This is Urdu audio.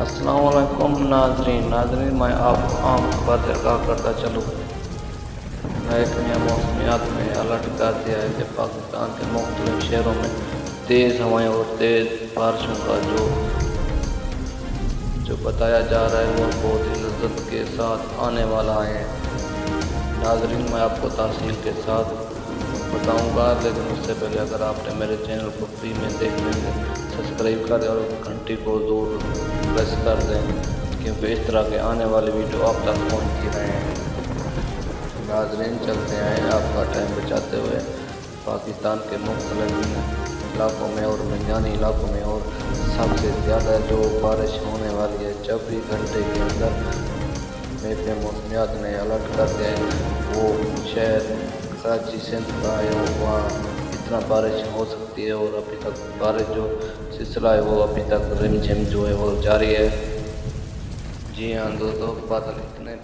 السلام علیکم ناظرین میں آپ کو عام بات آگاہ کرتا چلوں محکمہ موسمیات نے الرٹ کر دیا ہے کہ پاکستان کے مختلف شہروں میں تیز ہوائیں اور تیز بارشوں کا جو بتایا جا رہا ہے وہ بہت ہی لذت کے ساتھ آنے والا ہے۔ ناظرین میں آپ کو تفصیل کے ساتھ بتاؤں گا، لیکن اس سے پہلے اگر آپ نے میرے چینل کو فری میں دیکھنے کے سبسکرائب کریں اور گھنٹی کو ضرور پریس کر دیں، کیونکہ اس طرح کے آنے والی ویڈیو آپ تک پہنچتی رہیں۔ ناظرین چلتے ہیں آپ کا ٹائم بچاتے ہوئے پاکستان کے مختلف علاقوں میں اور میدانی علاقوں میں، اور سب سے زیادہ جو بارش ہونے والی ہے 24 گھنٹے کے اندر محکمہ موسمیات نے الرٹ کر دیا ہے۔ وہ شہر کراچی سندھ کا ہے، وہاں اتنا بارش ہو سکتی ہے، اور ابھی تک بارش جو سلسلہ ہے وہ ابھی تک رم جھم جو ہے وہ جاری ہے۔ جی ہاں دوستو، بادل اتنے